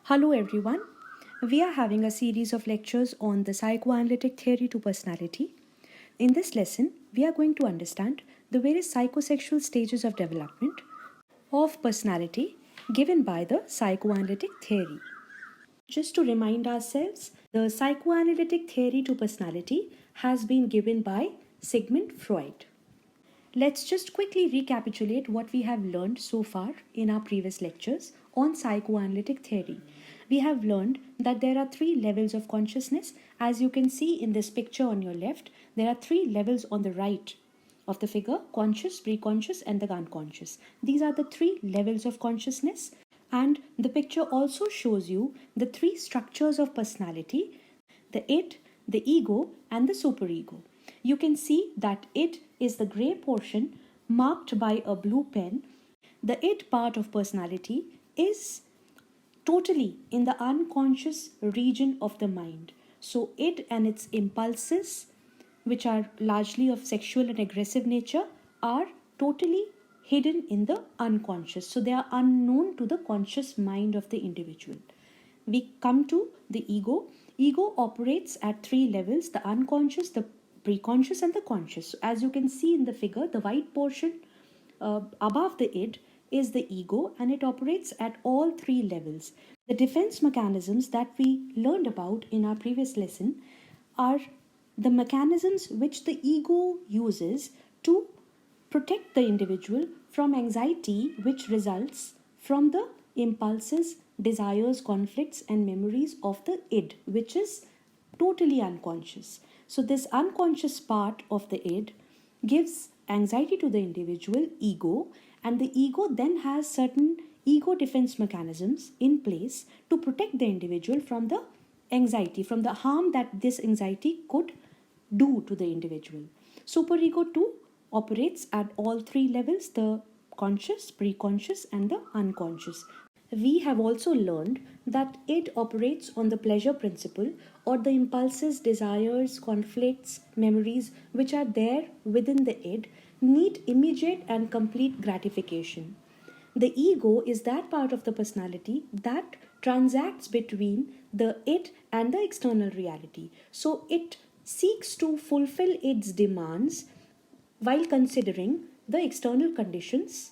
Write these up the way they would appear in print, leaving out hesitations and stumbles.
Hello everyone. We are having a series of lectures on the psychoanalytic theory to personality. In this lesson, we are going to understand the various psychosexual stages of development of personality given by the psychoanalytic theory. Just to remind ourselves, the psychoanalytic theory to personality has been given by Sigmund Freud. Let's just quickly recapitulate what we have learned so far in our previous lectures on psychoanalytic theory. We have learned that there are three levels of consciousness. As you can see in this picture on your left, there are three levels on the right of the figure: conscious, preconscious, and the unconscious. These are the three levels of consciousness. And the picture also shows you the three structures of personality: the id, the ego, and the superego. You can see that id is the grey portion marked by a blue pen. The id part of personality is totally in the unconscious region of the mind. So, id and its impulses, which are largely of sexual and aggressive nature, are totally hidden in the unconscious. So, they are unknown to the conscious mind of the individual. We come to the ego. Ego operates at three levels: the unconscious, the preconscious, and the conscious. So as you can see in the figure, the white portion above the id is the ego, and it operates at all three levels. The defense mechanisms that we learned about in our previous lesson are the mechanisms which the ego uses to protect the individual from anxiety, which results from the impulses, desires, conflicts, and memories of the id, which is totally unconscious. So, this unconscious part of the id gives anxiety to the individual ego, and the ego then has certain ego defense mechanisms in place to protect the individual from the anxiety, from the harm that this anxiety could do to the individual. Superego too operates at all three levels: the conscious, preconscious, and the unconscious. We have also learned that it operates on the pleasure principle, or the impulses, desires, conflicts, memories which are there within the id need immediate and complete gratification. The ego is that part of the personality that transacts between the id and the external reality. So it seeks to fulfill its demands while considering the external conditions,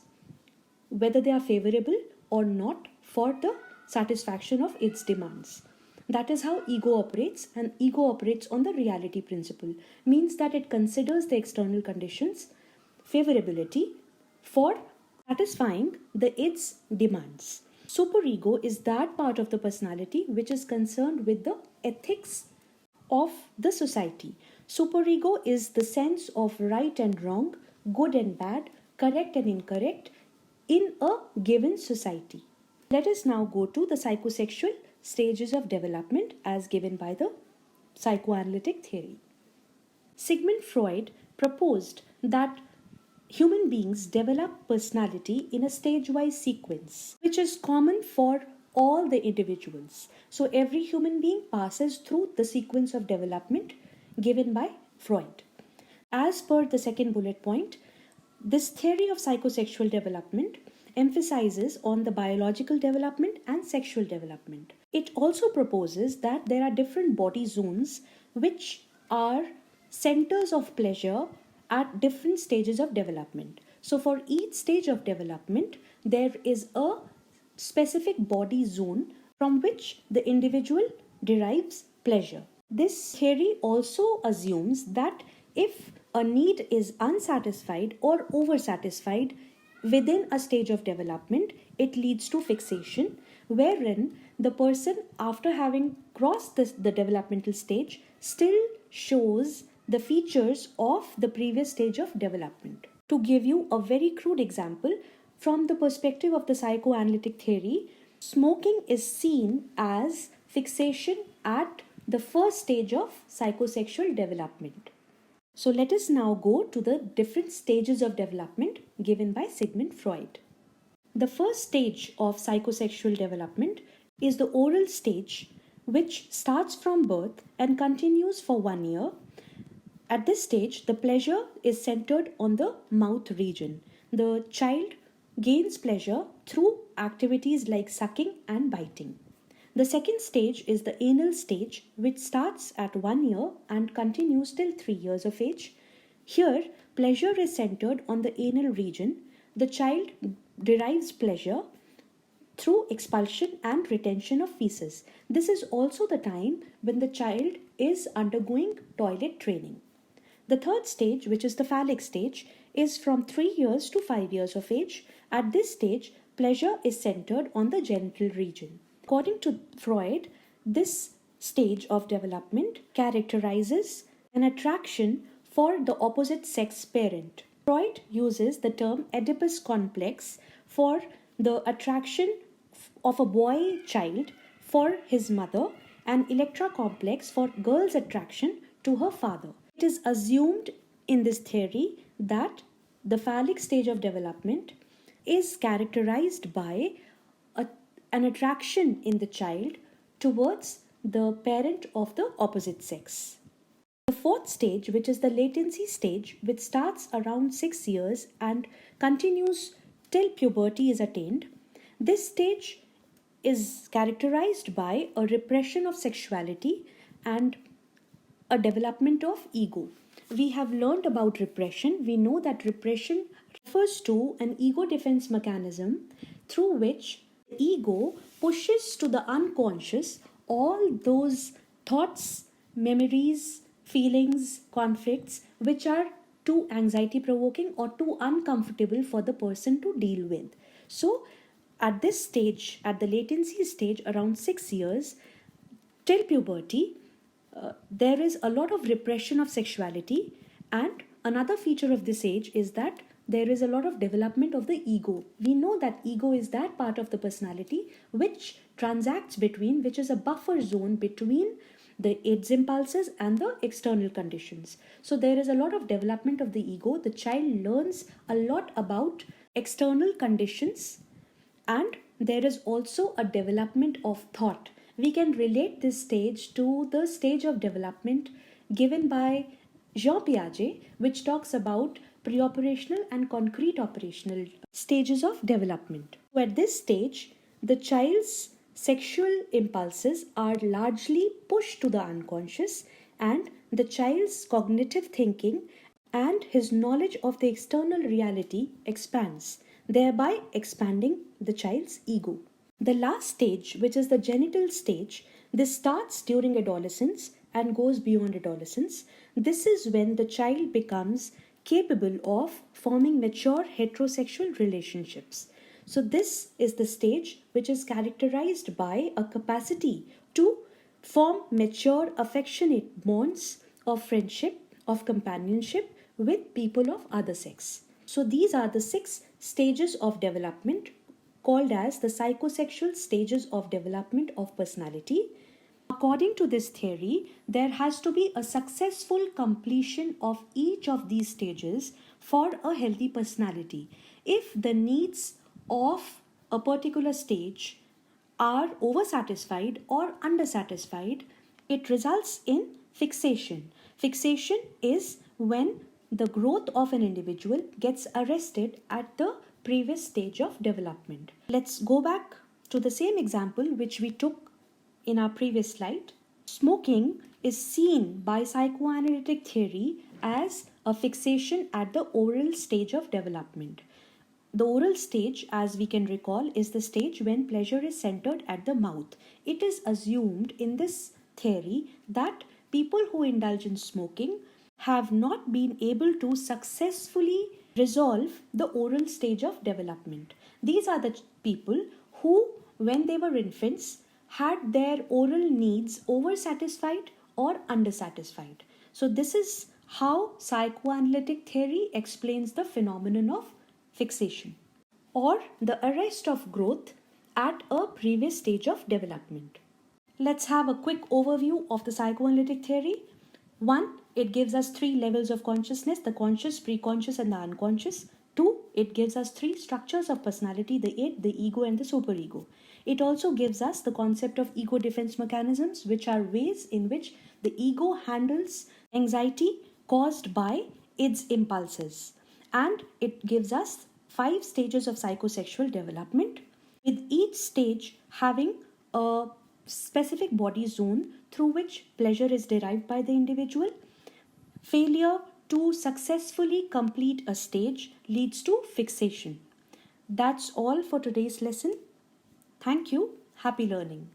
whether they are favorable or not, for the satisfaction of its demands. That is how ego operates, and ego operates on the reality principle, means that it considers the external conditions favorability for satisfying the its demands. Superego is that part of the personality which is concerned with the ethics of the society. Superego is the sense of right and wrong, good and bad, correct and incorrect in a given society. Let us now go to the psychosexual stages of development as given by the psychoanalytic theory. Sigmund Freud proposed that human beings develop personality in a stage-wise sequence, which is common for all the individuals. So every human being passes through the sequence of development given by Freud. As per the second bullet point, this theory of psychosexual development emphasizes on the biological development and sexual development. It also proposes that there are different body zones which are centers of pleasure at different stages of development. So, for each stage of development, there is a specific body zone from which the individual derives pleasure. This theory also assumes that if a need is unsatisfied or oversatisfied within a stage of development, it leads to fixation, wherein the person, after having crossed the developmental stage, still shows the features of the previous stage of development. To give you a very crude example, from the perspective of the psychoanalytic theory, smoking is seen as fixation at the first stage of psychosexual development. So let us now go to the different stages of development given by Sigmund Freud. The first stage of psychosexual development is the oral stage, which starts from birth and continues for 1 year. At this stage, the pleasure is centered on the mouth region. The child gains pleasure through activities like sucking and biting. The second stage is the anal stage, which starts at 1 year and continues till 3 years of age. Here, pleasure is centered on the anal region. The child derives pleasure through expulsion and retention of feces. This is also the time when the child is undergoing toilet training. The third stage, which is the phallic stage, is from 3 years to 5 years of age. At this stage, pleasure is centered on the genital region. According to Freud, this stage of development characterizes an attraction for the opposite sex parent. Freud uses the term Oedipus complex for the attraction of a boy child for his mother and Electra complex for girl's attraction to her father. It is assumed in this theory that the phallic stage of development is characterized by an attraction in the child towards the parent of the opposite sex. The fourth stage, which is the latency stage, which starts around 6 years and continues till puberty is attained, this stage is characterized by a repression of sexuality and a development of ego. We have learned about repression. We know that repression refers to an ego defense mechanism through which the ego pushes to the unconscious all those thoughts, memories, feelings, conflicts which are too anxiety provoking or too uncomfortable for the person to deal with. So, at this stage, at the latency stage, around 6 years till puberty, there is a lot of repression of sexuality, and another feature of this age is that there is a lot of development of the ego. We know that ego is that part of the personality which transacts between, which is a buffer zone between the its impulses and the external conditions. So there is a lot of development of the ego. The child learns a lot about external conditions, and there is also a development of thought. We can relate this stage to the stage of development given by Jean Piaget, which talks about pre-operational and concrete operational stages of development. So at this stage, the child's sexual impulses are largely pushed to the unconscious, and the child's cognitive thinking and his knowledge of the external reality expands, thereby expanding the child's ego. The last stage, which is the genital stage, this starts during adolescence and goes beyond adolescence. This is when the child becomes capable of forming mature heterosexual relationships. So this is the stage which is characterized by a capacity to form mature affectionate bonds of friendship, of companionship with people of other sex. So these are the 6 stages of development called as the psychosexual stages of development of personality. According to this theory, there has to be a successful completion of each of these stages for a healthy personality. If the needs of a particular stage are oversatisfied or undersatisfied, it results in fixation. Fixation is when the growth of an individual gets arrested at the previous stage of development. Let's go back to the same example which we took in our previous slide. Smoking is seen by psychoanalytic theory as a fixation at the oral stage of development. The oral stage, as we can recall, is the stage when pleasure is centered at the mouth. It is assumed in this theory that people who indulge in smoking have not been able to successfully resolve the oral stage of development. These are the people who, when they were infants, had their oral needs oversatisfied or undersatisfied. So this is how psychoanalytic theory explains the phenomenon of fixation or the arrest of growth at a previous stage of development. Let's have a quick overview of the psychoanalytic theory. 1. It gives us 3 levels of consciousness: the conscious, preconscious, and the unconscious. 2. It gives us 3 structures of personality: the id, the ego, and the superego. It also gives us the concept of ego defense mechanisms, which are ways in which the ego handles anxiety caused by its impulses. And it gives us 5 stages of psychosexual development, with each stage having a specific body zone through which pleasure is derived by the individual. Failure to successfully complete a stage leads to fixation. That's all for today's lesson. Thank you. Happy learning.